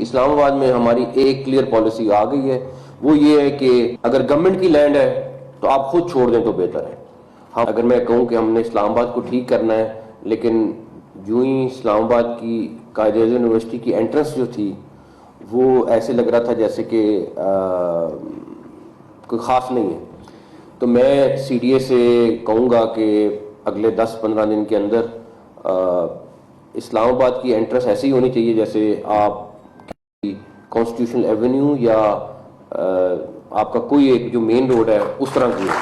اسلام آباد میں ہماری ایک کلیئر پالیسی آ گئی ہے، وہ یہ ہے کہ اگر گورنمنٹ کی لینڈ ہے تو آپ خود چھوڑ دیں تو بہتر ہے۔ اگر میں کہوں کہ ہم نے اسلام آباد کو ٹھیک کرنا ہے، لیکن جو ہی اسلام آباد کی قائد اعظم یونیورسٹی کی انٹرنس جو تھی وہ ایسے لگ رہا تھا جیسے کہ کوئی خاص نہیں ہے، تو میں سی ڈی اے سے کہوں گا کہ اگلے 10-15 دن کے اندر اسلام آباد کی انٹرنس ایسی ہی ہونی چاہیے جیسے آپ کی کانسٹیٹیوشنل ایونیو یا آپ کا کوئی ایک جو مین روڈ ہے اس طرح کی ہے۔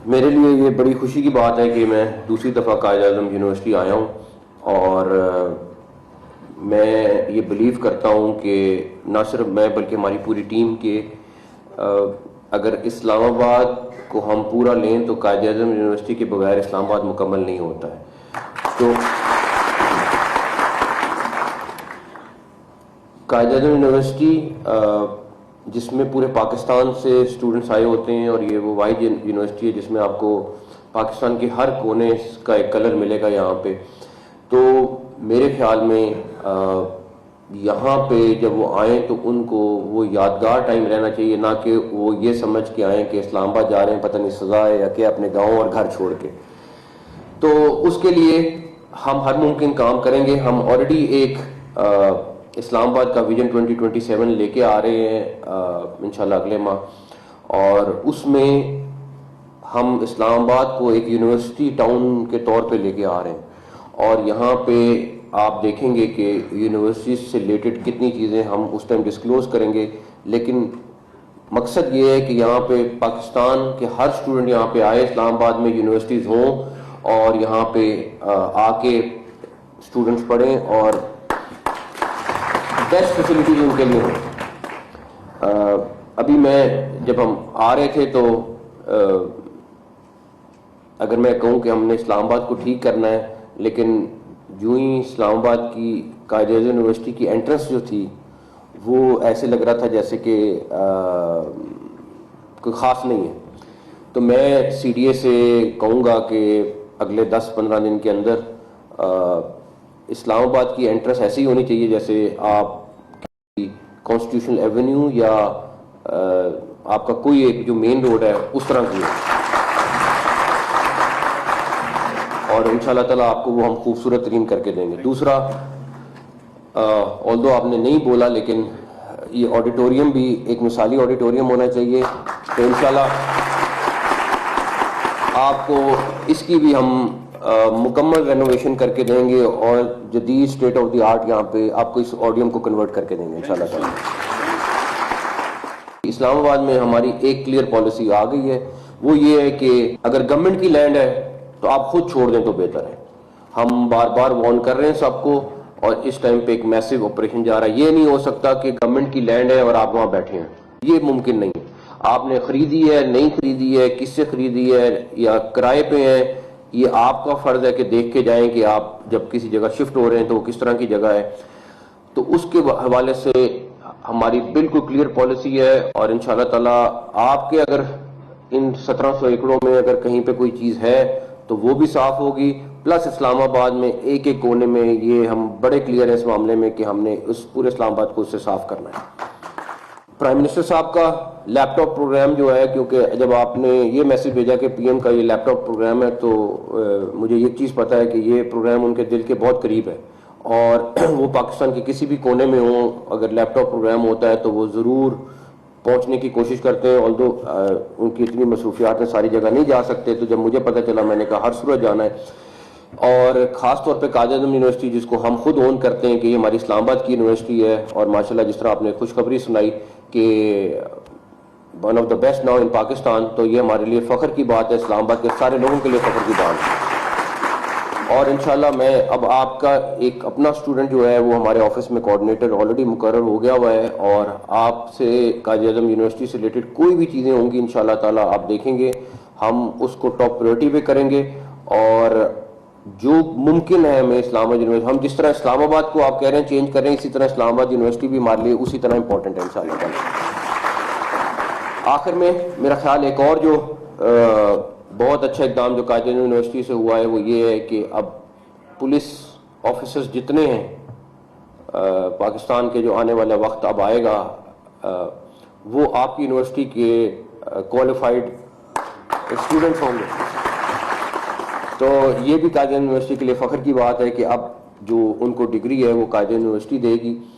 میرے لیے یہ بڑی خوشی کی بات ہے کہ میں دوسری دفعہ قائد اعظم یونیورسٹی آیا ہوں، اور میں یہ بلیو کرتا ہوں کہ نہ صرف میں بلکہ ہماری پوری ٹیم کے اگر اسلام آباد کو ہم پورا لیں تو قائد اعظم یونیورسٹی کے بغیر اسلام آباد مکمل نہیں ہوتا ہے۔ تو قائد اعظم یونیورسٹی جس میں پورے پاکستان سے اسٹوڈنٹس آئے ہوتے ہیں، اور یہ وہ واحد یونیورسٹی ہے جس میں آپ کو پاکستان کے ہر کونے کا ایک کلر ملے گا یہاں پہ، تو میرے خیال میں یہاں پہ جب وہ آئیں تو ان کو وہ یادگار ٹائم رہنا چاہیے، نہ کہ وہ یہ سمجھ کے آئیں کہ اسلام آباد جا رہے ہیں پتہ نہیں سزا ہے یا کہ اپنے گاؤں اور گھر چھوڑ کے۔ تو اس کے لیے ہم ہر ممکن کام کریں گے۔ ہم آلریڈی ایک اسلام آباد کا ویژن 2027 لے کے آ رہے ہیں انشاءاللہ اگلے ماہ، اور اس میں ہم اسلام آباد کو ایک یونیورسٹی ٹاؤن کے طور پہ لے کے آ رہے ہیں، اور یہاں پہ آپ دیکھیں گے کہ یونیورسٹی سے ریلیٹڈ کتنی چیزیں ہم اس ٹائم ڈسکلوز کریں گے، لیکن مقصد یہ ہے کہ یہاں پہ پاکستان کے ہر اسٹوڈنٹ یہاں پہ آئے، اسلام آباد میں یونیورسٹیز ہوں اور یہاں پہ آ کے اسٹوڈنٹس پڑھیں اور بیسٹ فیسلٹیز ان کے لیے ہوں۔ ابھی میں جب ہم آ رہے تھے تو اگر میں کہوں کہ ہم نے اسلام آباد کو ٹھیک کرنا ہے، لیکن جو ہی اسلام آباد کی قائد اعظم یونیورسٹی کی انٹرنس جو تھی وہ ایسے لگ رہا تھا جیسے کہ کوئی خاص نہیں ہے، تو میں سی ڈی اے سے کہوں گا کہ اگلے 10-15 دن کے اندر اسلام آباد کی انٹرنس ایسی ہی ہونی چاہیے جیسے آپ کی کانسٹیٹیوشنل ایونیو یا آپ کا کوئی ایک جو مین روڈ ہے اس طرح کی ہے، اور انشاءاللہ تعالیٰ آپ کو وہ ہم خوبصورت ترین کر کے دیں گے۔ دوسرا، although آپ نے نہیں بولا لیکن یہ آڈیٹوریم بھی ایک مثالی آڈیٹوریم ہونا چاہیے، تو انشاءاللہ آپ کو اس کی بھی ہم مکمل رینوویشن کر کے دیں گے، اور جدید اسٹیٹ آف دی آرٹ یہاں پہ آپ کو اس آڈیم کو کنورٹ کر کے دیں گے انشاءاللہ تعالیٰ۔ اسلام آباد میں ہماری ایک کلیئر پالیسی آ گئی ہے، وہ یہ ہے کہ اگر گورنمنٹ کی لینڈ ہے تو آپ خود چھوڑ دیں تو بہتر ہے۔ ہم بار بار وارن کر رہے ہیں سب کو، اور اس ٹائم پہ ایک میسو آپریشن جا رہا ہے۔ یہ نہیں ہو سکتا کہ گورنمنٹ کی لینڈ ہے اور آپ وہاں بیٹھے ہیں، یہ ممکن نہیں ہے۔ آپ نے خریدی ہے، نہیں خریدی ہے، کس سے خریدی ہے یا کرائے پہ ہے، یہ آپ کا فرض ہے کہ دیکھ کے جائیں کہ آپ جب کسی جگہ شفٹ ہو رہے ہیں تو وہ کس طرح کی جگہ ہے۔ تو اس کے حوالے سے ہماری بالکل کلیئر پالیسی ہے، اور انشاءاللہ تعالیٰ آپ کے اگر ان 1700 ایکڑوں میں اگر کہیں پہ کوئی چیز ہے تو وہ بھی صاف ہوگی، پلس اسلام آباد میں ایک ایک کونے میں یہ ہم بڑے کلیئر ہیں اس معاملے میں کہ ہم نے اس پورے اسلام آباد کو اس سے صاف کرنا ہے۔ پرائم منسٹر صاحب کا لیپ ٹاپ پروگرام جو ہے، کیونکہ جب آپ نے یہ میسج بھیجا کہ پی ایم کا یہ لیپ ٹاپ پروگرام ہے، تو مجھے یہ چیز پتہ ہے کہ یہ پروگرام ان کے دل کے بہت قریب ہے، اور وہ پاکستان کے کسی بھی کونے میں ہوں اگر لیپ ٹاپ پروگرام ہوتا ہے تو وہ ضرور پہنچنے کی کوشش کرتے ہیں، although ان کی اتنی مصروفیات میں ساری جگہ نہیں جا سکتے، تو جب مجھے پتہ چلا میں نے کہا ہر صورت جانا ہے، اور خاص طور پہ قائد اعظم یونیورسٹی جس کو ہم خود اون کرتے ہیں کہ یہ ہماری اسلام آباد کی یونیورسٹی ہے، اور ماشاءاللہ جس طرح آپ نے خوشخبری سنائی کہ one of the best now in Pakistan, تو یہ ہمارے لیے فخر کی بات ہے، اسلام آباد کے سارے لوگوں کے لیے فخر کی بات ہے۔ اور انشاءاللہ میں اب آپ کا ایک اپنا اسٹوڈنٹ جو ہے وہ ہمارے آفس میں کوآرڈینیٹر آلریڈی مقرر ہو گیا ہوا ہے، اور آپ سے قائد اعظم یونیورسٹی سے ریلیٹڈ کوئی بھی چیزیں ہوں گی انشاءاللہ تعالیٰ آپ دیکھیں گے، ہم اس کو ٹاپ پریورٹی پہ کریں گے، اور جو ممکن ہے ہمیں اسلام آباد یونیورسٹی، ہم جس طرح اسلام آباد کو آپ کہہ رہے ہیں چینج کر رہے ہیں، اسی طرح اسلام آباد یونیورسٹی بھی ہمارے لیے اسی طرح امپورٹنٹ ہے انشاءاللہ تعالیٰ۔ آخر میں میرا خیال ایک اور جو بہت اچھا اقدام جو قائد اعظم یونیورسٹی سے ہوا ہے وہ یہ ہے کہ اب پولیس آفیسرز جتنے ہیں پاکستان کے جو آنے والا وقت اب آئے گا وہ آپ کی یونیورسٹی کے کوالیفائڈ اسٹوڈنٹس ہوں گے. تو یہ بھی قائد یونیورسٹی کے لیے فخر کی بات ہے کہ اب جو ان کو ڈگری ہے وہ قائد یونیورسٹی دے گی.